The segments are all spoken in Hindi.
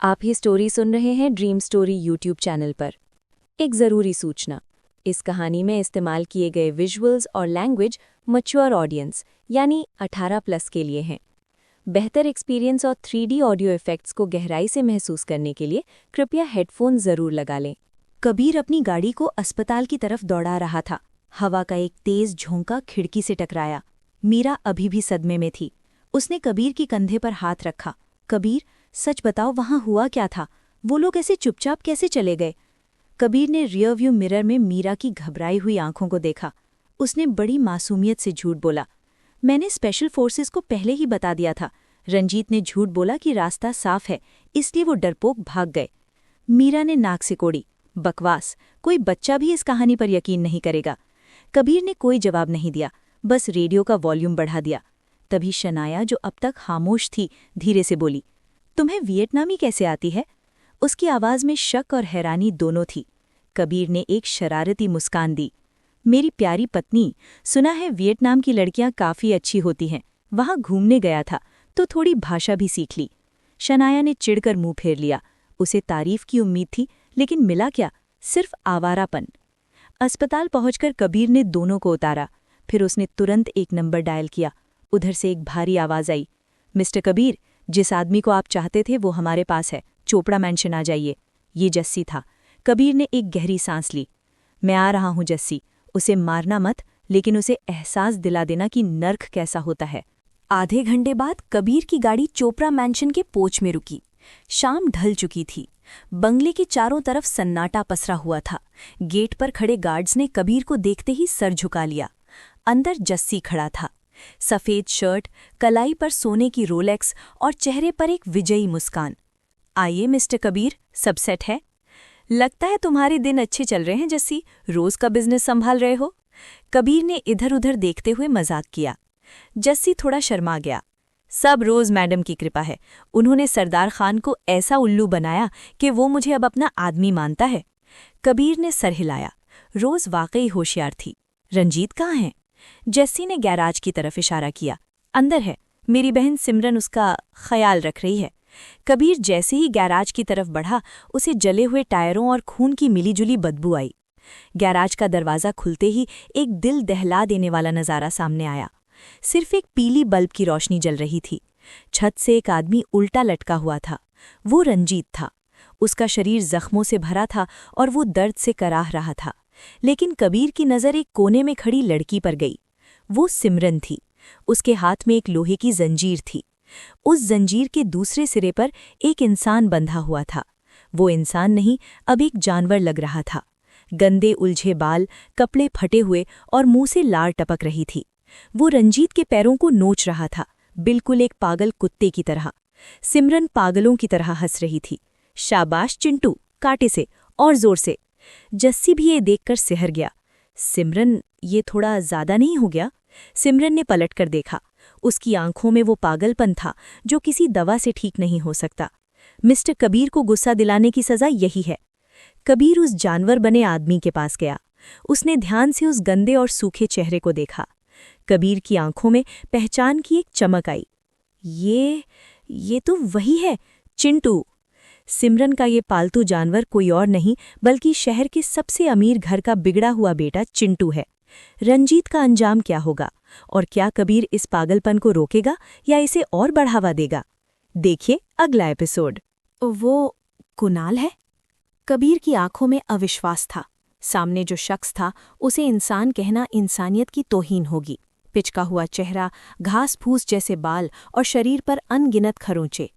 आप ये स्टोरी सुन रहे हैं ड्रीम स्टोरी यूट्यूब चैनल पर। एक ज़रूरी सूचना, इस कहानी में इस्तेमाल किए गए विजुअल्स और लैंग्वेज मैच्योर ऑडियंस यानी 18+ के लिए हैं। बेहतर एक्सपीरियंस और 3D ऑडियो इफ़ेक्ट्स को गहराई से महसूस करने के लिए कृपया हेडफोन ज़रूर लगा लें। कबीर अपनी गाड़ी को अस्पताल की तरफ दौड़ा रहा था। हवा का एक तेज झोंका खिड़की से टकराया। मीरा अभी भी सदमे में थी। उसने कबीर की कंधे पर हाथ रखा। कबीर, सच बताओ, वहां हुआ क्या था? वो लोग ऐसे चुपचाप कैसे चले गए? कबीर ने रियरव्यू मिरर में मीरा की घबराई हुई आंखों को देखा। उसने बड़ी मासूमियत से झूठ बोला, मैंने स्पेशल फोर्सेस को पहले ही बता दिया था। रंजीत ने झूठ बोला कि रास्ता साफ है, इसलिए वो डरपोक भाग गए। मीरा ने नाक सिकोड़ी, बकवास, कोई बच्चा भी इस कहानी पर यकीन नहीं करेगा। कबीर ने कोई जवाब नहीं दिया, बस रेडियो का वॉल्यूम बढ़ा दिया। तभी शनाया, जो अब तक खामोश थी, धीरे से बोली, तुम्हें वियतनामी कैसे आती है? उसकी आवाज में शक और हैरानी दोनों थी। कबीर ने एक शरारती मुस्कान दी, मेरी प्यारी पत्नी, सुना है वियतनाम की लड़कियां काफी अच्छी होती हैं। वहां घूमने गया था तो थोड़ी भाषा भी सीख ली। शनाया ने चिढ़कर मुंह फेर लिया। उसे तारीफ की उम्मीद थी, लेकिन मिला क्या? सिर्फ आवारापन। अस्पताल पहुंचकर कबीर ने दोनों को उतारा। फिर उसने तुरंत एक नंबर डायल किया। उधर से एक भारी आवाज आई, मिस्टर कबीर, जिस आदमी को आप चाहते थे वो हमारे पास है, चोपड़ा मैंशन आ जाइए। ये जस्सी था। कबीर ने एक गहरी सांस ली। मैं आ रहा हूं जस्सी, उसे मारना मत, लेकिन उसे एहसास दिला देना कि नर्क कैसा होता है। आधे घंटे बाद कबीर की गाड़ी चोपड़ा मैंशन के पोच में रुकी। शाम ढल चुकी थी। बंगले के चारों तरफ सन्नाटा पसरा हुआ था। गेट पर खड़े गार्ड्स ने कबीर को देखते ही सर झुका लिया। अंदर जस्सी खड़ा था, सफ़ेद शर्ट, कलाई पर सोने की रोलेक्स और चेहरे पर एक विजयी मुस्कान। आइए मिस्टर कबीर, सब सेट है? लगता है तुम्हारे दिन अच्छे चल रहे हैं जस्सी, रोज का बिजनेस संभाल रहे हो। कबीर ने इधर उधर देखते हुए मजाक किया। जस्सी थोड़ा शर्मा गया। सब रोज मैडम की कृपा है। उन्होंने सरदार खान को ऐसा उल्लू बनाया कि वो मुझे अब अपना आदमी मानता है। कबीर ने सर हिलाया। रोज वाकई होशियार थी। रंजीत कहाँ है? जस्सी ने गैराज की तरफ इशारा किया। अंदर है, मेरी बहन सिमरन उसका ख्याल रख रही है। कबीर जैसे ही गैराज की तरफ बढ़ा, उसे जले हुए टायरों और खून की मिलीजुली बदबू आई। गैराज का दरवाज़ा खुलते ही एक दिल दहला देने वाला नज़ारा सामने आया। सिर्फ एक पीली बल्ब की रोशनी जल रही थी। छत से एक आदमी उल्टा लटका हुआ था। वो रंजीत था। उसका शरीर जख्मों से भरा था और वो दर्द से कराह रहा था। लेकिन कबीर की नज़र एक कोने में खड़ी लड़की पर गई। वो सिमरन थी। उसके हाथ में एक लोहे की जंजीर थी। उस जंजीर के दूसरे सिरे पर एक इंसान बंधा हुआ था। वो इंसान नहीं, अब एक जानवर लग रहा था। गंदे उलझे बाल, कपड़े फटे हुए और मुंह से लार टपक रही थी। वो रंजीत के पैरों को नोच रहा था, बिल्कुल एक पागल कुत्ते की तरह। सिमरन पागलों की तरह हंस रही थी। शाबाश चिंटू, कांटे से और जोर से। जस्सी भी ये देखकर सिहर गया। सिमरन, ये थोड़ा ज्यादा नहीं हो गया? सिमरन ने पलटकर देखा। उसकी आंखों में वो पागलपन था जो किसी दवा से ठीक नहीं हो सकता। मिस्टर कबीर को गुस्सा दिलाने की सजा यही है। कबीर उस जानवर बने आदमी के पास गया। उसने ध्यान से उस गंदे और सूखे चेहरे को देखा। कबीर की आंखों में पहचान की एक चमक आई। ये तो वही है, चिंटू। सिमरन का ये पालतू जानवर कोई और नहीं बल्कि शहर के सबसे अमीर घर का बिगड़ा हुआ बेटा चिंटू है। रंजीत का अंजाम क्या होगा, और क्या कबीर इस पागलपन को रोकेगा या इसे और बढ़ावा देगा? देखिए अगला एपिसोड। वो कुणाल है? कबीर की आंखों में अविश्वास था। सामने जो शख्स था उसे इंसान कहना इंसानियत की तौहीन होगी। पिचका हुआ चेहरा, घास फूस जैसे बाल और शरीर पर अनगिनत खरोंचे।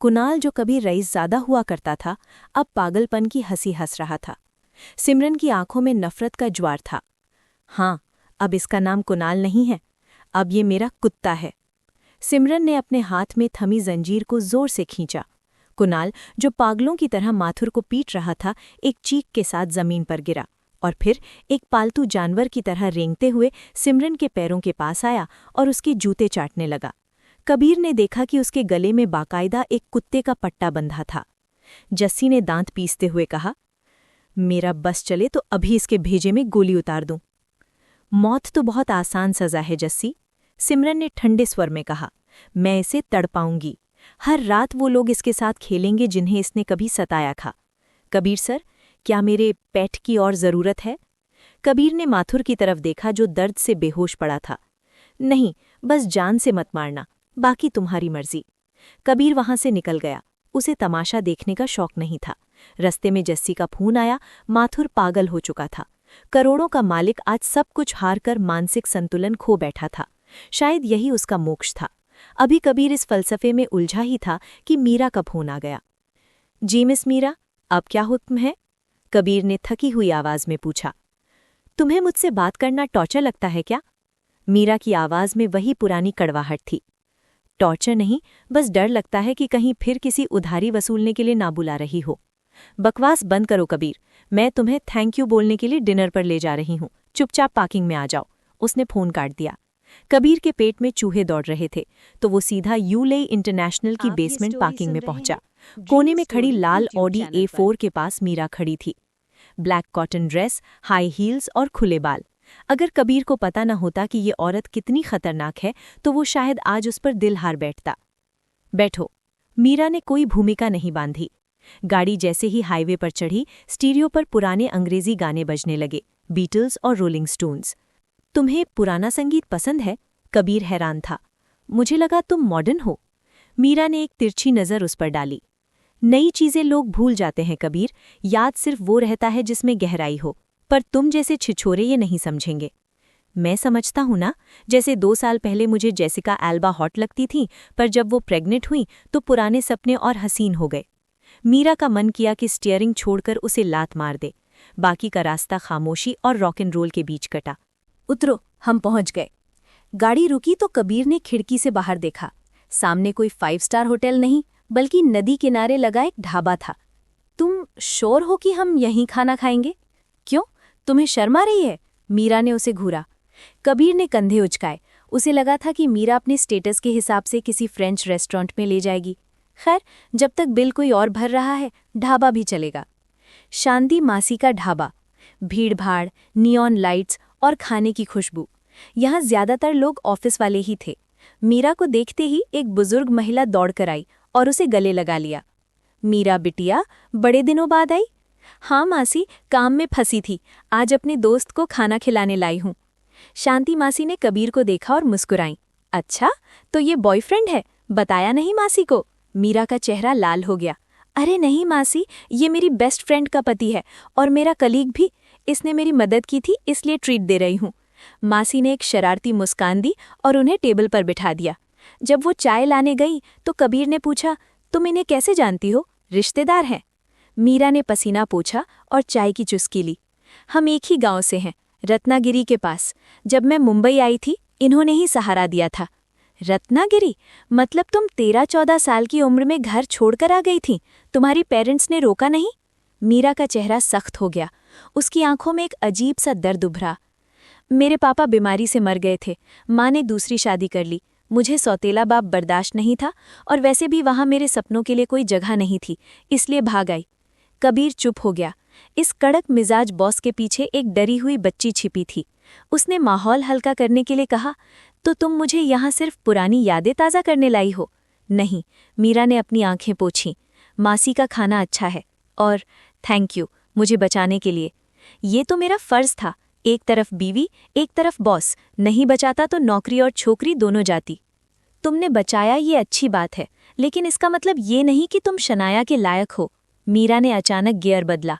कुणाल, जो कभी रईसज़ादा हुआ करता था, अब पागलपन की हंसी हंस रहा था। सिमरन की आंखों में नफरत का ज्वार था। हाँ, अब इसका नाम कुणाल नहीं है, अब ये मेरा कुत्ता है। सिमरन ने अपने हाथ में थमी जंजीर को जोर से खींचा। कुणाल, जो पागलों की तरह माथुर को पीट रहा था, एक चीख के साथ जमीन पर गिरा और फिर एक पालतू जानवर की तरह रेंगते हुए सिमरन के पैरों के पास आया और उसके जूते चाटने लगा। कबीर ने देखा कि उसके गले में बाकायदा एक कुत्ते का पट्टा बंधा था। जस्सी ने दांत पीसते हुए कहा, मेरा बस चले तो अभी इसके भेजे में गोली उतार दूं। मौत तो बहुत आसान सजा है जस्सी, सिमरन ने ठंडे स्वर में कहा। मैं इसे तड़पाऊंगी। हर रात वो लोग इसके साथ खेलेंगे जिन्हें इसने कभी सताया था। कबीर सर, क्या मेरे पेट की और ज़रूरत है? कबीर ने माथुर की तरफ देखा जो दर्द से बेहोश पड़ा था। नहीं, बस जान से मत मारना, बाकी तुम्हारी मर्जी। कबीर वहां से निकल गया। उसे तमाशा देखने का शौक नहीं था। रस्ते में जस्सी का फोन आया। माथुर पागल हो चुका था। करोड़ों का मालिक आज सब कुछ हारकर मानसिक संतुलन खो बैठा था। शायद यही उसका मोक्ष था। अभी कबीर इस फलसफे में उलझा ही था कि मीरा का फोन आ गया। जी मिस मीरा, अब क्या हुक्म है? कबीर ने थकी हुई आवाज में पूछा। तुम्हें मुझसे बात करना टॉर्चर लगता है क्या? मीरा की आवाज में वही पुरानी कड़वाहट थी। टॉर्चर नहीं, बस डर लगता है कि कहीं फिर किसी उधारी वसूलने के लिए ना बुला रही हो। बकवास बंद करो कबीर, मैं तुम्हें थैंक यू बोलने के लिए डिनर पर ले जा रही हूँ। चुपचाप पार्किंग में आ जाओ। उसने फोन काट दिया। कबीर के पेट में चूहे दौड़ रहे थे तो वो सीधा यूलेई इंटरनेशनल की बेसमेंट पार्किंग में पहुंचा। कोने में खड़ी लाल ऑडी A4 के पास मीरा खड़ी थी। Black cotton dress, high heels और खुले बाल। अगर कबीर को पता न होता कि ये औरत कितनी खतरनाक है तो वो शायद आज उस पर दिल हार बैठता। बैठो। मीरा ने कोई भूमिका नहीं बांधी। गाड़ी जैसे ही हाईवे पर चढ़ी, स्टीरियो पर पुराने अंग्रेजी गाने बजने लगे, बीटल्स और रोलिंग स्टोन्स। तुम्हें पुराना संगीत पसंद है? कबीर हैरान था। मुझे लगा तुम मॉडर्न हो। मीरा ने एक तिरछी नज़र उस पर डाली। नई चीज़ें लोग भूल जाते हैं कबीर, याद सिर्फ वो रहता है जिसमें गहराई हो। पर तुम जैसे छिछोरे ये नहीं समझेंगे। मैं समझता हूं ना, जैसे 2 साल पहले मुझे जेसिका एल्बा हॉट लगती थी, पर जब वो प्रेग्नेंट हुई तो पुराने सपने और हसीन हो गए। मीरा का मन किया कि स्टीयरिंग छोड़कर उसे लात मार दे। बाकी का रास्ता खामोशी और रॉक एंड रोल के बीच कटा। उतरो, हम पहुंच गए। गाड़ी रुकी तो कबीर ने खिड़की से बाहर देखा। सामने कोई 5 स्टार होटल नहीं, बल्कि नदी किनारे लगा एक ढाबा था। तुम श्योर हो कि हम यहीं खाना खाएंगे? क्यों, तुम्हें शर्म आ रही है? मीरा ने उसे घूरा। कबीर ने कंधे उचकाए। उसे लगा था कि मीरा अपने स्टेटस के हिसाब से किसी फ्रेंच रेस्टोरेंट में ले जाएगी। खैर, जब तक बिल कोई और भर रहा है, ढाबा भी चलेगा। शांति मासी का ढाबा। भीड़-भाड़, नियॉन लाइट्स और खाने की खुशबू। यहाँ ज्यादातर लोग ऑफिस वाले ही थे। मीरा को देखते ही एक बुजुर्ग महिला दौड़कर आई और उसे गले लगा लिया। मीरा बिटिया, बड़े दिनों बाद आई? हाँ मासी, काम में फंसी थी। आज अपने दोस्त को खाना खिलाने लाई हूँ। शांति मासी ने कबीर को देखा और मुस्कुराई। अच्छा, तो ये बॉयफ्रेंड है? बताया नहीं मासी को? मीरा का चेहरा लाल हो गया। अरे नहीं मासी, ये मेरी बेस्ट फ्रेंड का पति है और मेरा कलीग भी। इसने मेरी मदद की थी, इसलिए ट्रीट दे रही हूँ। मासी ने एक शरारती मुस्कान दी और उन्हें टेबल पर बिठा दिया। जब वो चाय लाने गई तो कबीर ने पूछा, तुम इन्हें कैसे जानती हो? रिश्तेदार हैं? मीरा ने पसीना पोंछा और चाय की चुस्की ली। हम एक ही गांव से हैं, रत्नागिरी के पास। जब मैं मुंबई आई थी, इन्होंने ही सहारा दिया था। रत्नागिरी? मतलब तुम 13-14 साल की उम्र में घर छोड़कर आ गई थी? तुम्हारी पेरेंट्स ने रोका नहीं? मीरा का चेहरा सख्त हो गया। उसकी आंखों में एक अजीब सा दर्द उभरा। मेरे पापा बीमारी से मर गए थे। माँ ने दूसरी शादी कर ली। मुझे सौतेला बाप बर्दाश्त नहीं था और वैसे भी वहाँ मेरे सपनों के लिए कोई जगह नहीं थी, इसलिए भाग आई। कबीर चुप हो गया। इस कड़क मिजाज बॉस के पीछे एक डरी हुई बच्ची छिपी थी। उसने माहौल हल्का करने के लिए कहा, तो तुम मुझे यहाँ सिर्फ पुरानी यादें ताज़ा करने लाई हो? नहीं, मीरा ने अपनी आंखें पोंछीं। मासी का खाना अच्छा है और थैंक यू मुझे बचाने के लिए। ये तो मेरा फर्ज था, एक तरफ बीवी, एक तरफ बॉस। नहीं बचाता तो नौकरी और छोकरी दोनों जाती। तुमने बचाया ये अच्छी बात है, लेकिन इसका मतलब ये नहीं कि तुम शनाया के लायक हो। मीरा ने अचानक गियर बदला।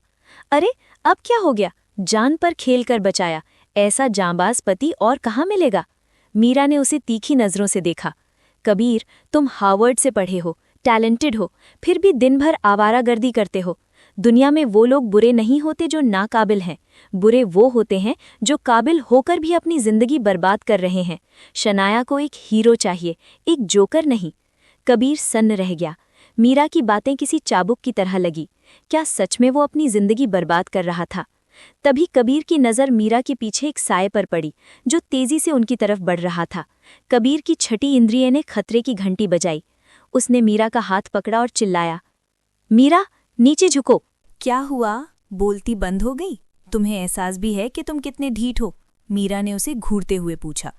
अरे, अब क्या हो गया? जान पर खेल कर बचाया। ऐसा जांबाज पति और कहाँ मिलेगा? मीरा ने उसे तीखी नज़रों से देखा। कबीर, तुम हार्वर्ड से पढ़े हो, टैलेंटेड हो, फिर भी दिन भर आवारागर्दी करते हो। दुनिया में वो लोग बुरे नहीं होते जो नाकाबिल हैं। बुरे वो होते हैं जो काबिल होकर भी अपनी जिंदगी बर्बाद कर रहे हैं। शनाया को एक हीरो चाहिए, एक जोकर नहीं। कबीर सन्न रह गया। मीरा की बातें किसी चाबुक की तरह लगी। क्या सच में वो अपनी जिंदगी बर्बाद कर रहा था? तभी कबीर की नज़र मीरा के पीछे एक साये पर पड़ी, जो तेजी से उनकी तरफ बढ़ रहा था। कबीर की छठी इंद्रिय ने खतरे की घंटी बजाई। उसने मीरा का हाथ पकड़ा और चिल्लाया, मीरा, नीचे झुको। क्या हुआ? बोलती बंद हो गई? तुम्हें एहसास भी है कि तुम कितने ढीठ हो? मीरा ने उसे घूरते हुए पूछा।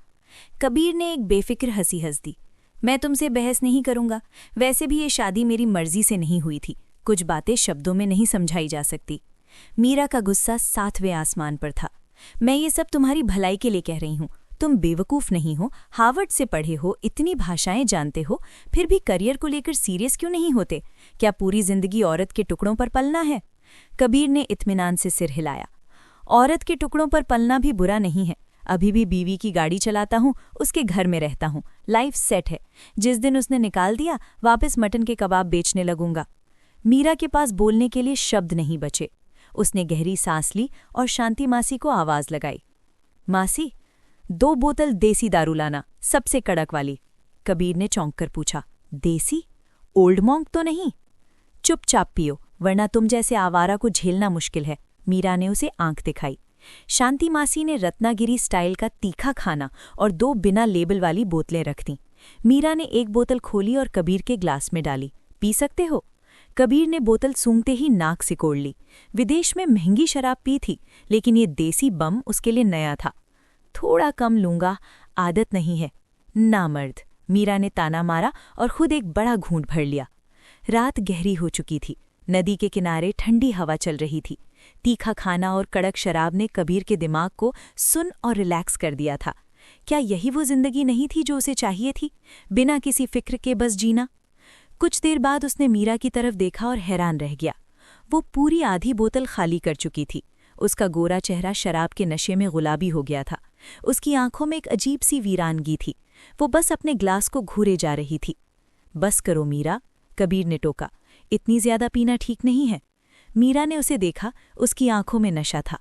कबीर ने एक बेफिक्र हंसी हंस दी। मैं तुमसे बहस नहीं करूंगा। वैसे भी ये शादी मेरी मर्जी से नहीं हुई थी। कुछ बातें शब्दों में नहीं समझाई जा सकती। मीरा का गुस्सा 7वें आसमान पर था। मैं ये सब तुम्हारी भलाई के लिए कह रही हूँ। तुम बेवकूफ़ नहीं हो, हार्वर्ड से पढ़े हो, इतनी भाषाएं जानते हो, फिर भी करियर को लेकर सीरियस क्यों नहीं होते? क्या पूरी जिंदगी औरत के टुकड़ों पर पलना है? कबीर ने इत्मीनान से सिर हिलाया। औरत के टुकड़ों पर पलना भी बुरा नहीं है। अभी भी बीवी की गाड़ी चलाता हूँ, उसके घर में रहता हूँ, लाइफ सेट है। जिस दिन उसने निकाल दिया, वापस मटन के कबाब बेचने लगूंगा। मीरा के पास बोलने के लिए शब्द नहीं बचे। उसने गहरी सांस ली और शांति मासी को आवाज लगाई। मासी, 2 बोतल देसी दारू लाना, सबसे कड़क वाली। कबीर ने चौंक कर पूछा, देसी? ओल्ड मॉन्क तो नहीं? चुपचाप पियो, वरना तुम जैसे आवारा को झेलना मुश्किल है। मीरा ने उसे आंख दिखाई। शांति मासी ने रत्नागिरी स्टाइल का तीखा खाना और 2 बिना लेबल वाली बोतलें रख दीं। मीरा ने 1 बोतल खोली और कबीर के ग्लास में डाली। पी सकते हो? कबीर ने बोतल सूंघते ही नाक सिकोड़ ली। विदेश में महंगी शराब पी थी, लेकिन ये देसी बम उसके लिए नया था। थोड़ा कम लूंगा, आदत नहीं है। नामर्द, मीरा ने ताना मारा और खुद एक बड़ा घूंट भर लिया। रात गहरी हो चुकी थी। नदी के किनारे ठंडी हवा चल रही थी। तीखा खाना और कड़क शराब ने कबीर के दिमाग को सुन और रिलैक्स कर दिया था। क्या यही वो जिंदगी नहीं थी जो उसे चाहिए थी? बिना किसी फिक्र के बस जीना। कुछ देर बाद उसने मीरा की तरफ देखा और हैरान रह गया। वो पूरी आधी बोतल खाली कर चुकी थी। उसका गोरा चेहरा शराब के नशे में गुलाबी हो गया था। उसकी आंखों में एक अजीब सी वीरानगी थी। वो बस अपने ग्लास को घूरे जा रही थी। बस करो मीरा, कबीर ने टोका। इतनी ज्यादा पीना ठीक नहीं है। मीरा ने उसे देखा, उसकी आंखों में नशा था।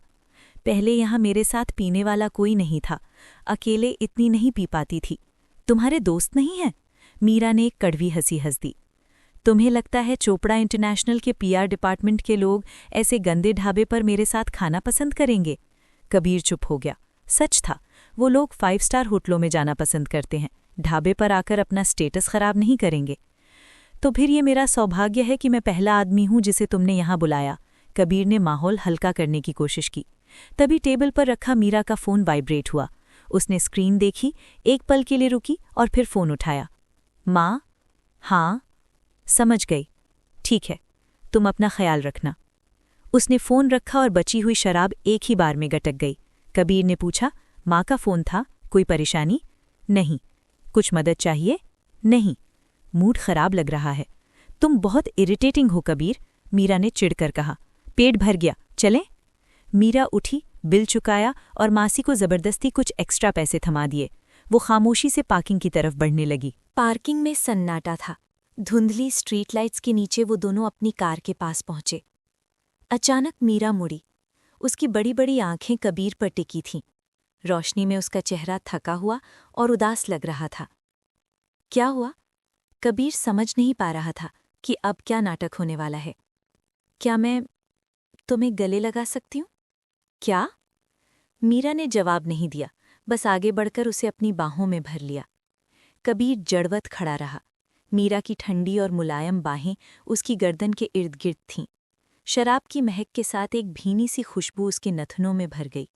पहले यहाँ मेरे साथ पीने वाला कोई नहीं था। अकेले इतनी नहीं पी पाती थी। तुम्हारे दोस्त नहीं हैं? मीरा ने एक कड़वी हंसी हंस दी। तुम्हें लगता है चोपड़ा इंटरनेशनल के पीआर डिपार्टमेंट के लोग ऐसे गंदे ढाबे पर मेरे साथ खाना पसंद करेंगे? कबीर चुप हो गया। सच था, वो लोग 5 स्टार होटलों में जाना पसंद करते हैं। ढाबे पर आकर अपना स्टेटस खराब नहीं करेंगे। तो फिर ये मेरा सौभाग्य है कि मैं पहला आदमी हूं जिसे तुमने यहाँ बुलाया। कबीर ने माहौल हल्का करने की कोशिश की। तभी टेबल पर रखा मीरा का फ़ोन वाइब्रेट हुआ। उसने स्क्रीन देखी, एक पल के लिए रुकी और फिर फ़ोन उठाया। माँ? हाँ, समझ गई। ठीक है, तुम अपना ख्याल रखना। उसने फ़ोन रखा और बची हुई शराब एक ही बार में गटक गई। कबीर ने पूछा, माँ का फ़ोन था, कोई परेशानी? नहीं। कुछ मदद चाहिए? नहीं। मूड खराब लग रहा है। तुम बहुत इरिटेटिंग हो कबीर, मीरा ने चिढ़कर कहा। पेट भर गया, चलें? मीरा उठी, बिल चुकाया और मासी को जबरदस्ती कुछ एक्स्ट्रा पैसे थमा दिए। वो खामोशी से पार्किंग की तरफ बढ़ने लगी। पार्किंग में सन्नाटा था। धुंधली स्ट्रीट लाइट्स के नीचे वो दोनों अपनी कार के पास पहुंचे। अचानक मीरा मुड़ी। उसकी बड़ी बड़ी आंखें कबीर पर टिकी थीं। रोशनी में उसका चेहरा थका हुआ और उदास लग रहा था। क्या हुआ? कबीर समझ नहीं पा रहा था कि अब क्या नाटक होने वाला है। क्या मैं तुम्हें गले लगा सकती हूँ? क्या? मीरा ने जवाब नहीं दिया, बस आगे बढ़कर उसे अपनी बाहों में भर लिया। कबीर जड़वत खड़ा रहा। मीरा की ठंडी और मुलायम बाहें उसकी गर्दन के इर्द गिर्द थीं। शराब की महक के साथ एक भीनी सी खुशबू उसके नथनों में भर गई।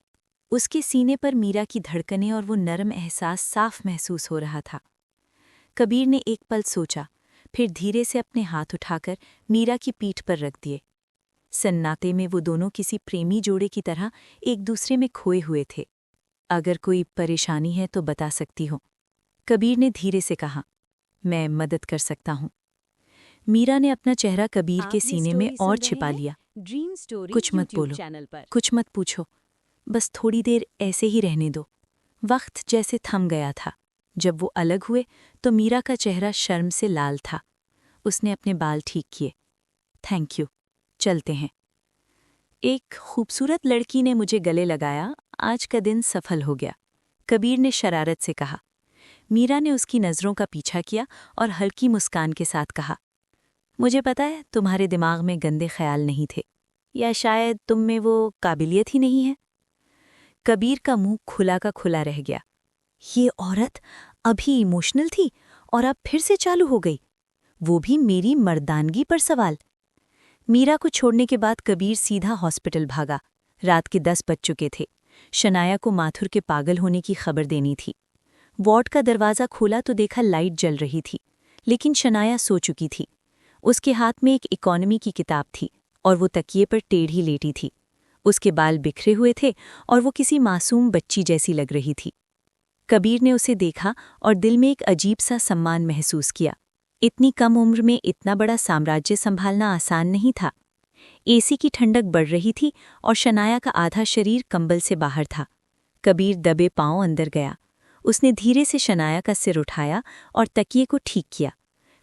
उसके सीने पर मीरा की धड़कनें और वो नरम एहसास साफ महसूस हो रहा था। कबीर ने एक पल सोचा, फिर धीरे से अपने हाथ उठाकर मीरा की पीठ पर रख दिए। सन्नाटे में वो दोनों किसी प्रेमी जोड़े की तरह एक दूसरे में खोए हुए थे। अगर कोई परेशानी है तो बता सकती हो, कबीर ने धीरे से कहा। मैं मदद कर सकता हूँ। मीरा ने अपना चेहरा कबीर के सीने में और छिपा लिया। ड्रीम स्टोरी कुछ मत बोलो, चैनल पर। कुछ मत पूछो, बस थोड़ी देर ऐसे ही रहने दो। वक्त जैसे थम गया था। जब वो अलग हुए तो मीरा का चेहरा शर्म से लाल था। उसने अपने बाल ठीक किए। थैंक यू, चलते हैं। एक खूबसूरत लड़की ने मुझे गले लगाया, आज का दिन सफल हो गया, कबीर ने शरारत से कहा। मीरा ने उसकी नज़रों का पीछा किया और हल्की मुस्कान के साथ कहा, मुझे पता है तुम्हारे दिमाग में गंदे ख्याल नहीं थे, या शायद तुम में वो काबिलियत ही नहीं है। कबीर का मुंह खुला का खुला रह गया। ये औरत अभी इमोशनल थी और अब फिर से चालू हो गई, वो भी मेरी मर्दानगी पर सवाल। मीरा को छोड़ने के बाद कबीर सीधा हॉस्पिटल भागा। रात के 10 बज चुके थे। शनाया को माथुर के पागल होने की खबर देनी थी। वार्ड का दरवाज़ा खोला तो देखा लाइट जल रही थी, लेकिन शनाया सो चुकी थी। उसके हाथ में एक इकोनॉमी की किताब थी और वो तकिए पर टेढ़ी लेटी थी। उसके बाल बिखरे हुए थे और वो किसी मासूम बच्ची जैसी लग रही थी। कबीर ने उसे देखा और दिल में एक अजीब सा सम्मान महसूस किया। इतनी कम उम्र में इतना बड़ा साम्राज्य संभालना आसान नहीं था। एसी की ठंडक बढ़ रही थी और शनाया का आधा शरीर कंबल से बाहर था। कबीर दबे पांव अंदर गया। उसने धीरे से शनाया का सिर उठाया और तकिए को ठीक किया।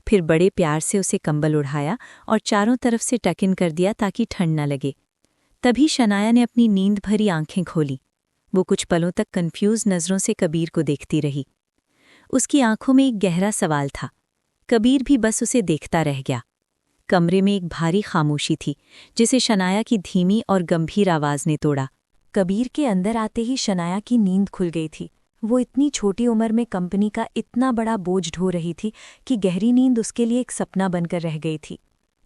फिर बड़े प्यार से उसे कंबल उढ़ाया और चारों तरफ से टक इन कर दिया ताकि ठंड न लगे। तभी शनाया ने अपनी नींद भरी आंखें खोली। वो कुछ पलों तक कंफ्यूज नज़रों से कबीर को देखती रही। उसकी आंखों में एक गहरा सवाल था। कबीर भी बस उसे देखता रह गया। कमरे में एक भारी खामोशी थी जिसे शनाया की धीमी और गंभीर आवाज़ ने तोड़ा। कबीर के अंदर आते ही शनाया की नींद खुल गई थी। वो इतनी छोटी उम्र में कंपनी का इतना बड़ा बोझ ढो रही थी कि गहरी नींद उसके लिए एक सपना बनकर रह गई थी।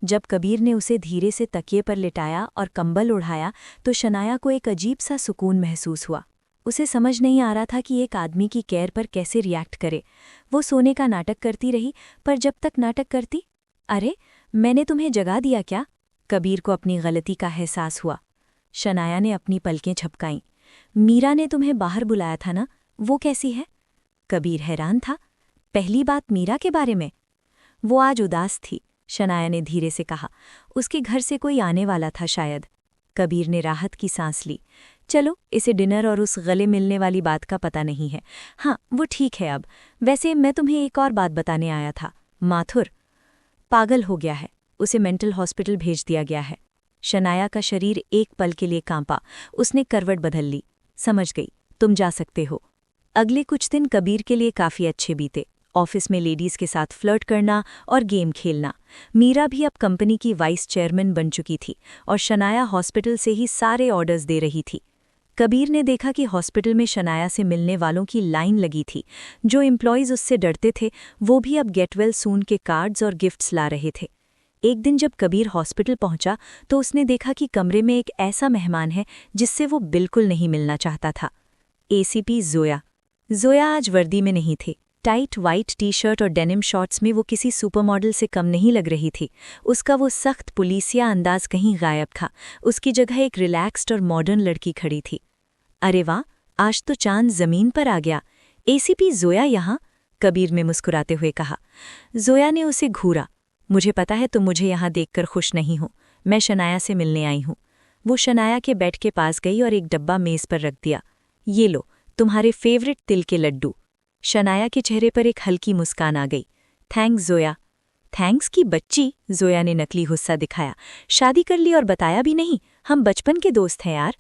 जब कबीर ने उसे धीरे से तकिए पर लिटाया और कंबल उढ़ाया तो शनाया को एक अजीब सा सुकून महसूस हुआ। उसे समझ नहीं आ रहा था कि एक आदमी की केयर पर कैसे रिएक्ट करे। वो सोने का नाटक करती रही, पर जब तक नाटक करती, अरे मैंने तुम्हें जगा दिया क्या? कबीर को अपनी गलती का एहसास हुआ। शनाया ने अपनी पलकें झपकाईं। मीरा ने तुम्हें बाहर बुलाया था ना, वो कैसी है? कबीर हैरान था। पहली बात मीरा के बारे में? वो आज उदास थी, शनाया ने धीरे से कहा। उसके घर से कोई आने वाला था शायद। कबीर ने राहत की सांस ली। चलो, इसे डिनर और उस गले मिलने वाली बात का पता नहीं है। हाँ, वो ठीक है अब। वैसे मैं तुम्हें एक और बात बताने आया था। माथुर पागल हो गया है, उसे मेंटल हॉस्पिटल भेज दिया गया है। शनाया का शरीर एक पल के लिए कांपा। उसने करवट बदल ली। समझ गई, तुम जा सकते हो। अगले कुछ दिन कबीर के लिए काफ़ी अच्छे बीते। ऑफिस में लेडीज़ के साथ फ्लर्ट करना और गेम खेलना। मीरा भी अब कंपनी की वाइस चेयरमैन बन चुकी थी और शनाया हॉस्पिटल से ही सारे ऑर्डर्स दे रही थी। कबीर ने देखा कि हॉस्पिटल में शनाया से मिलने वालों की लाइन लगी थी। जो एम्प्लॉयज़ उससे डरते थे वो भी अब गेट वेल सून के कार्ड्स और गिफ्ट्स ला रहे थे। एक दिन जब कबीर हॉस्पिटल पहुंचा तो उसने देखा कि कमरे में एक ऐसा मेहमान है जिससे वो बिल्कुल नहीं मिलना चाहता था। एसीपी जोया। जोया आज वर्दी में नहीं थी। टाइट वाइट टी शर्ट और डेनिम शॉर्ट्स में वो किसी सुपरमॉडल से कम नहीं लग रही थी। उसका वो सख्त पुलिसिया अंदाज कहीं गायब था। उसकी जगह एक रिलैक्स्ड और मॉडर्न लड़की खड़ी थी। अरे वाह, आज तो चांद जमीन पर आ गया। एसीपी जोया यहाँ? कबीर ने मुस्कुराते हुए कहा। जोया ने उसे घूरा। मुझे पता है तुम मुझे यहाँ देखकर खुश नहीं हो। मैं शनाया से मिलने आई हूँ। वो शनाया के बेड के पास गई और एक डब्बा मेज़ पर रख दिया। ये लो, तुम्हारे फेवरेट तिल के लड्डू। शनाया के चेहरे पर एक हल्की मुस्कान आ गई। थैंक्स जोया। थैंक्स की बच्ची, जोया ने नकली गुस्सा दिखाया। शादी कर ली और बताया भी नहीं? हम बचपन के दोस्त हैं यार।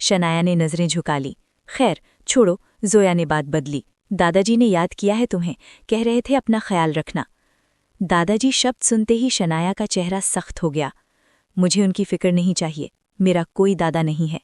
शनाया ने नज़रें झुका ली। खैर छोड़ो, जोया ने बात बदली। दादाजी ने याद किया है तुम्हें, कह रहे थे अपना ख्याल रखना। दादाजी शब्द सुनते ही शनाया का चेहरा सख्त हो गया। मुझे उनकी फिक्र नहीं चाहिए, मेरा कोई दादा नहीं है।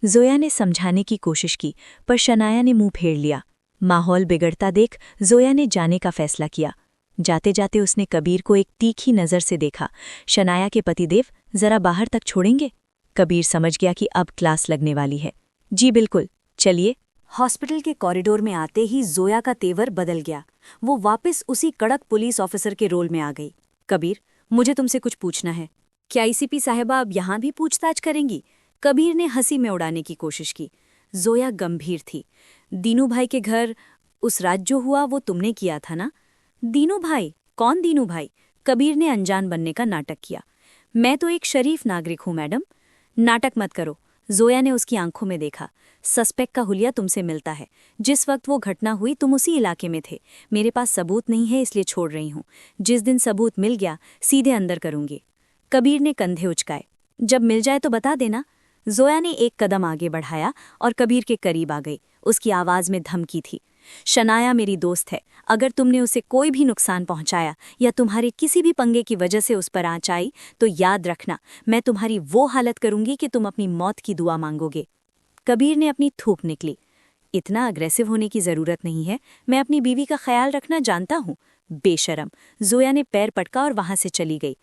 जोया ने समझाने की कोशिश की, पर शनाया ने मुंह फेर लिया। माहौल बिगड़ता देख जोया ने जाने का फैसला किया। जाते जाते उसने कबीर को एक तीखी नज़र से देखा। शनाया के पतिदेव जरा बाहर तक छोड़ेंगे? कबीर समझ गया कि अब क्लास लगने वाली है। जी बिल्कुल, चलिए। हॉस्पिटल के कॉरिडोर में आते ही जोया का तेवर बदल गया। वो वापस उसी कड़क पुलिस ऑफिसर के रोल में आ गई। कबीर, मुझे तुमसे कुछ पूछना है। क्या आईसीपी साहिबा अब यहाँ भी पूछताछ करेंगी? कबीर ने हंसी में उड़ाने की कोशिश की। जोया गंभीर थी। दीनू भाई के घर उस रात जो हुआ वो तुमने किया था ना? दीनू भाई? कौन दीनू भाई? कबीर ने अनजान बनने का नाटक किया। मैं तो एक शरीफ नागरिक हूँ मैडम। नाटक मत करो। जोया ने उसकी आंखों में देखा। सस्पेक्ट का हुलिया तुमसे मिलता है। जिस वक्त वो घटना हुई तुम उसी इलाके में थे। मेरे पास सबूत नहीं है इसलिए छोड़ रही हूँ। जिस दिन सबूत मिल गया सीधे अंदर करूंगी। कबीर ने कंधे उचकाए। जब मिल जाए तो बता देना। जोया ने एक कदम आगे बढ़ाया और कबीर के करीब आ गई। उसकी आवाज़ में धमकी थी। शनाया मेरी दोस्त है। अगर तुमने उसे कोई भी नुकसान पहुंचाया या तुम्हारे किसी भी पंगे की वजह से उस पर आँच आई तो याद रखना, मैं तुम्हारी वो हालत करूंगी कि तुम अपनी मौत की दुआ मांगोगे। कबीर ने अपनी थूक निकली। इतना अग्रेसिव होने की ज़रूरत नहीं है। मैं अपनी बीवी का ख्याल रखना जानता हूँ। बेशरम। जोया ने पैर पटका और वहां से चली गई।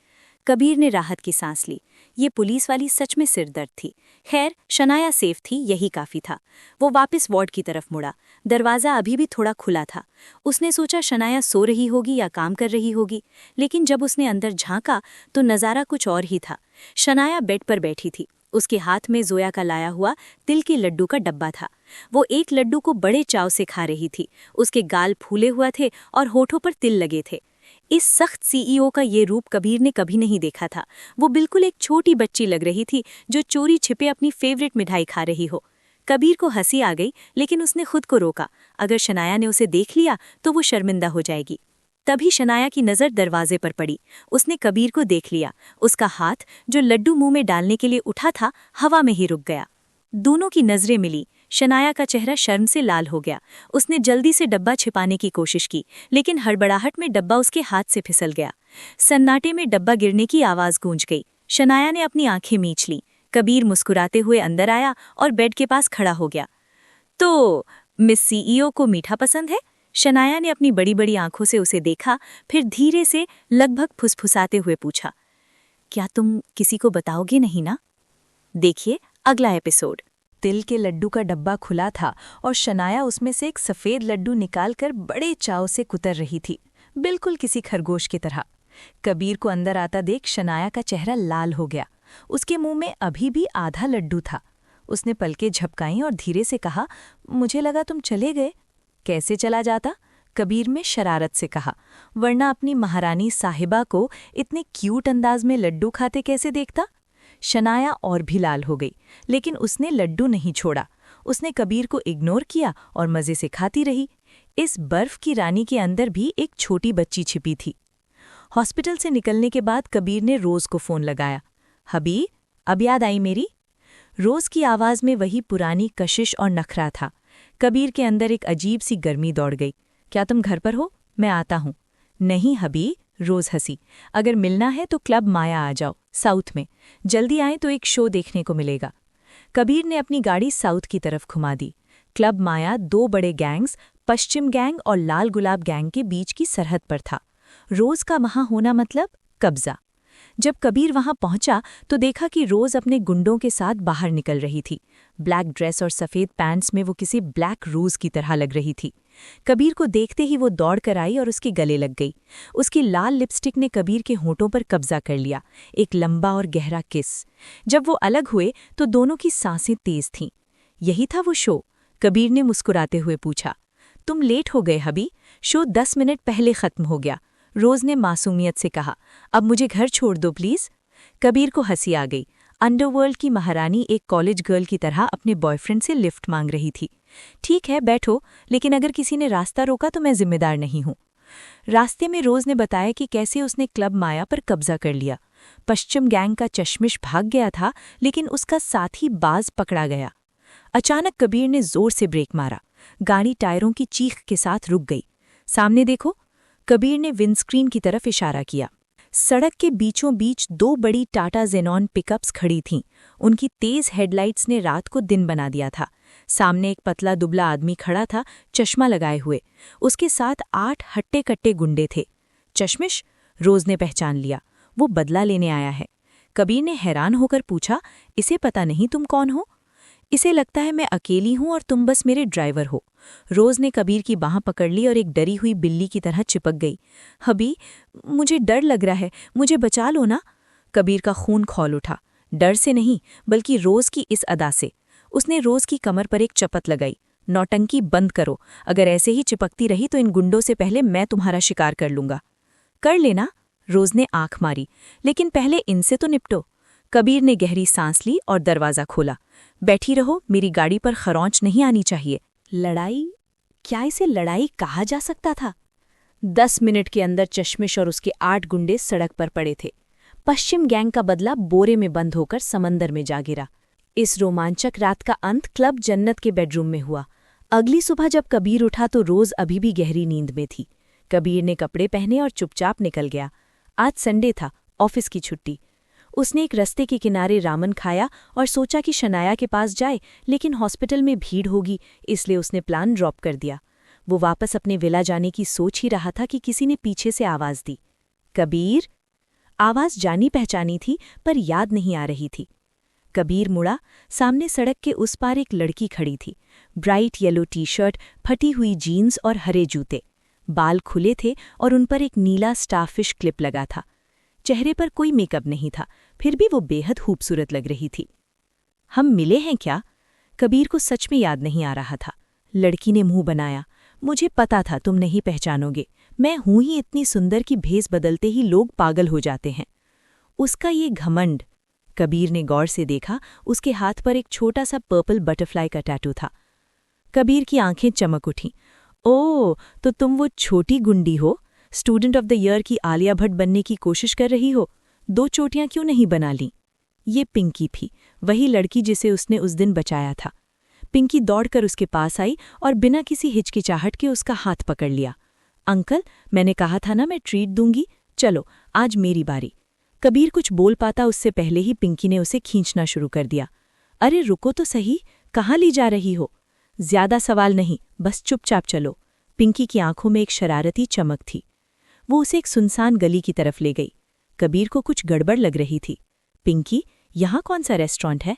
कबीर ने राहत की सांस ली। ये पुलिस वाली सच में सिरदर्द थी। खैर, शनाया सेफ थी, यही काफी था। वो वापस वार्ड की तरफ मुड़ा। दरवाज़ा अभी भी थोड़ा खुला था। उसने सोचा शनाया सो रही होगी या काम कर रही होगी, लेकिन जब उसने अंदर झांका तो नज़ारा कुछ और ही था। शनाया बेड पर बैठी थी। उसके हाथ में जोया का लाया हुआ तिल के लड्डू का डब्बा था। वो एक लड्डू को बड़े चाव से खा रही थी। उसके गाल फूले हुए थे और होठों पर तिल लगे थे। इस सख्त सीईओ का ये रूप कबीर ने कभी नहीं देखा था। वो बिल्कुल एक छोटी बच्ची लग रही थी जो चोरी छिपे अपनी फेवरेट मिठाई खा रही हो। कबीर को हंसी आ गई, लेकिन उसने खुद को रोका। अगर शनाया ने उसे देख लिया तो वो शर्मिंदा हो जाएगी। तभी शनाया की नज़र दरवाजे पर पड़ी। उसने कबीर को देख लिया। उसका हाथ जो लड्डू मुंह में डालने के लिए उठा था, हवा में ही रुक गया। दोनों की नजरें मिली। शनाया का चेहरा शर्म से लाल हो गया। उसने जल्दी से डब्बा छिपाने की कोशिश की, लेकिन हड़बड़ाहट में डब्बा उसके हाथ से फिसल गया। सन्नाटे में डब्बा गिरने की आवाज गूंज गई। शनाया ने अपनी आंखें मींच लीं। कबीर मुस्कुराते हुए अंदर आया और बेड के पास खड़ा हो गया। तो मिस सीईओ को मीठा पसंद है? शनाया ने अपनी बड़ी बड़ी आंखों से उसे देखा, फिर धीरे से लगभग फुसफुसाते हुए पूछा, क्या तुम किसी को बताओगे नहीं ना? देखिए अगला एपिसोड। तिल के लड्डू का डब्बा खुला था और शनाया उसमें से एक सफ़ेद लड्डू निकालकर बड़े चाव से कुतर रही थी, बिल्कुल किसी खरगोश की तरह। कबीर को अंदर आता देख शनाया का चेहरा लाल हो गया। उसके मुंह में अभी भी आधा लड्डू था। उसने पलकें झपकाईं और धीरे से कहा, मुझे लगा तुम चले गए। कैसे चला जाता? कबीर में शरारत से कहा, वरना अपनी महारानी साहिबा को इतने क्यूट अंदाज में लड्डू खाते कैसे देखता? शनाया और भी लाल हो गई, लेकिन उसने लड्डू नहीं छोड़ा। उसने कबीर को इग्नोर किया और मज़े से खाती रही। इस बर्फ की रानी के अंदर भी एक छोटी बच्ची छिपी थी। हॉस्पिटल से निकलने के बाद कबीर ने रोज़ को फ़ोन लगाया। हबी, अब याद आई मेरी? रोज़ की आवाज़ में वही पुरानी कशिश और नखरा था। कबीर के अंदर एक अजीब सी गर्मी दौड़ गई। क्या तुम घर पर हो? मैं आता हूँ। नहीं हबी, रोज़ हंसी। अगर मिलना है तो क्लब माया आ जाओ, साउथ में। जल्दी आए तो एक शो देखने को मिलेगा। कबीर ने अपनी गाड़ी साउथ की तरफ घुमा दी। क्लब माया दो बड़े गैंग्स, पश्चिम गैंग और लाल गुलाब गैंग के बीच की सरहद पर था। रोज़ का वहाँ होना मतलब कब्जा। जब कबीर वहां पहुंचा तो देखा कि रोज़ अपने गुंडों के साथ बाहर निकल रही थी। ब्लैक ड्रेस और सफ़ेद पैंट्स में वो किसी ब्लैक रोज़ की तरह लग रही थी। कबीर को देखते ही वो दौड़ कर आई और उसके गले लग गई। उसकी लाल लिपस्टिक ने कबीर के होठों पर कब्जा कर लिया, एक लंबा और गहरा किस। जब वो अलग हुए तो दोनों की सांसें तेज थीं। यही था वो शो? कबीर ने मुस्कुराते हुए पूछा। तुम लेट हो गए हबी, शो 10 मिनट पहले ख़त्म हो गया। रोज़ ने मासूमियत से कहा, अब मुझे घर छोड़ दो प्लीज़। कबीर को हंसी आ गई। अंडरवर्ल्ड की महारानी एक कॉलेज गर्ल की तरह अपने बॉयफ्रेंड से लिफ्ट मांग रही थी। ठीक है बैठो, लेकिन अगर किसी ने रास्ता रोका तो मैं जिम्मेदार नहीं हूँ। रास्ते में रोज़ ने बताया कि कैसे उसने क्लब माया पर कब्जा कर लिया। पश्चिम गैंग का चश्मिश भाग गया था, लेकिन उसका साथी बाज पकड़ा गया। अचानक कबीर ने जोर से ब्रेक मारा। गाड़ी टायरों की चीख के साथ रुक गई। सामने देखो, कबीर ने विंडस्क्रीन की तरफ इशारा किया। सड़क के बीचों बीच दो बड़ी टाटा जेनॉन पिकअप्स खड़ी थीं। उनकी तेज हेडलाइट्स ने रात को दिन बना दिया था। सामने एक पतला दुबला आदमी खड़ा था, चश्मा लगाए हुए। उसके साथ 8 हट्टे-कट्टे गुंडे थे। चश्मिश? रोज़ ने पहचान लिया। वो बदला लेने आया है। कबीर ने हैरान होकर पूछा, इसे पता नहीं तुम कौन हो? इसे लगता है मैं अकेली हूं और तुम बस मेरे ड्राइवर हो। रोज़ ने कबीर की बाँह पकड़ ली और एक डरी हुई बिल्ली की तरह चिपक गई। हबी, मुझे डर लग रहा है, मुझे बचा लो ना। कबीर का खून खौल उठा, डर से नहीं बल्कि रोज़ की इस अदा से। उसने रोज़ की कमर पर एक चपत लगाई। नौटंकी बंद करो, अगर ऐसे ही चिपकती रही तो इन गुंडों से पहले मैं तुम्हारा शिकार कर लूंगा। कर लेना, रोज़ ने आंख मारी, लेकिन पहले इनसे तो निपटो। कबीर ने गहरी सांस ली और दरवाज़ा खोला। बैठी रहो, मेरी गाड़ी पर खरौंच नहीं आनी चाहिए। लड़ाई? क्या इसे लड़ाई कहा जा सकता था? 10 मिनट के अंदर चश्मिश और उसके 8 गुंडे सड़क पर पड़े थे। पश्चिम गैंग का बदला बोरे में बंद होकर समंदर में जा गिरा। इस रोमांचक रात का अंत क्लब जन्नत के बेडरूम में हुआ। अगली सुबह जब कबीर उठा तो रोज़ अभी भी गहरी नींद में थी। कबीर ने कपड़े पहने और चुपचाप निकल गया। आज संडे था, ऑफिस की छुट्टी। उसने एक रस्ते के किनारे रामन खाया और सोचा कि शनाया के पास जाए, लेकिन हॉस्पिटल में भीड़ होगी, इसलिए उसने प्लान ड्रॉप कर दिया। वो वापस अपने विला जाने की सोच ही रहा था कि किसी ने पीछे से आवाज़ दी, कबीर। आवाज़ जानी पहचानी थी पर याद नहीं आ रही थी। कबीर मुड़ा, सामने सड़क के उस पार एक लड़की खड़ी थी। ब्राइट येलो टी शर्ट, फटी हुई जीन्स और हरे जूते। बाल खुले थे और उन पर एक नीला स्टारफिश क्लिप लगा था। चेहरे पर कोई मेकअप नहीं था, फिर भी वो बेहद खूबसूरत लग रही थी। हम मिले हैं क्या? कबीर को सच में याद नहीं आ रहा था। लड़की ने मुंह बनाया, मुझे पता था तुम नहीं पहचानोगे। मैं हूं ही इतनी सुंदर कि भेस बदलते ही लोग पागल हो जाते हैं। उसका ये घमंड। कबीर ने गौर से देखा, उसके हाथ पर एक छोटा सा पर्पल बटरफ्लाई का टैटू था। कबीर की आंखें चमक उठीं। ओह, तो तुम वो छोटी गुंडी हो, स्टूडेंट ऑफ द ईयर की आलिया भट्ट बनने की कोशिश कर रही हो? 2 चोटियां क्यों नहीं बना लीं? ये पिंकी थी, वही लड़की जिसे उसने उस दिन बचाया था। पिंकी दौड़कर उसके पास आई और बिना किसी हिचकिचाहट के उसका हाथ पकड़ लिया। अंकल, मैंने कहा था ना मैं ट्रीट दूंगी, चलो आज मेरी बारी। कबीर कुछ बोल पाता उससे पहले ही पिंकी ने उसे खींचना शुरू कर दिया। अरे रुको तो सही, कहाँ ली जा रही हो? ज्यादा सवाल नहीं, बस चुपचाप चलो। पिंकी की आंखों में एक शरारती चमक थी। वो उसे एक सुनसान गली की तरफ ले गई। कबीर को कुछ गड़बड़ लग रही थी। पिंकी, यहाँ कौन सा रेस्टोरेंट है?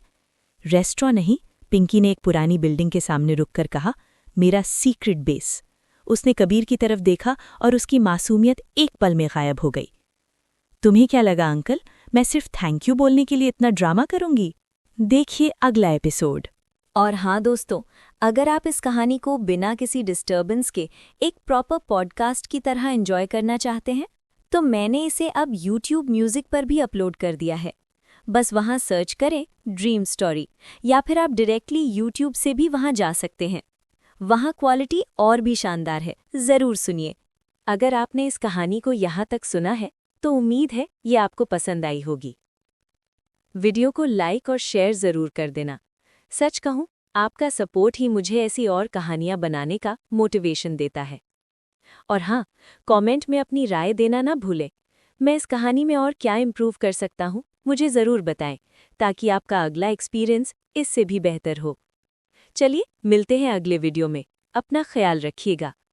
रेस्टोरेंट नहीं, पिंकी ने एक पुरानी बिल्डिंग के सामने रुककर कहा, मेरा सीक्रेट बेस। उसने कबीर की तरफ देखा और उसकी मासूमियत एक पल में गायब हो गई। तुम्हें क्या लगा अंकल, मैं सिर्फ थैंक यू बोलने के लिए इतना ड्रामा करूंगी? देखिए अगला एपिसोड। और हाँ दोस्तों, अगर आप इस कहानी को बिना किसी डिस्टर्बेंस के एक प्रॉपर पॉडकास्ट की तरह एंजॉय करना चाहते हैं, तो मैंने इसे अब YouTube म्यूजिक पर भी अपलोड कर दिया है। बस वहाँ सर्च करें ड्रीम स्टोरी, या फिर आप डायरेक्टली YouTube से भी वहाँ जा सकते हैं। वहाँ क्वालिटी और भी शानदार है, ज़रूर सुनिए। अगर आपने इस कहानी को यहाँ तक सुना है तो उम्मीद है ये आपको पसंद आई होगी। वीडियो को लाइक और शेयर ज़रूर कर देना। सच कहूँ, आपका सपोर्ट ही मुझे ऐसी और कहानियाँ बनाने का मोटिवेशन देता है। और हाँ, कमेंट में अपनी राय देना ना भूलें। मैं इस कहानी में और क्या इम्प्रूव कर सकता हूँ, मुझे ज़रूर बताएं, ताकि आपका अगला एक्सपीरियंस इससे भी बेहतर हो। चलिए, मिलते हैं अगले वीडियो में। अपना ख्याल रखिएगा।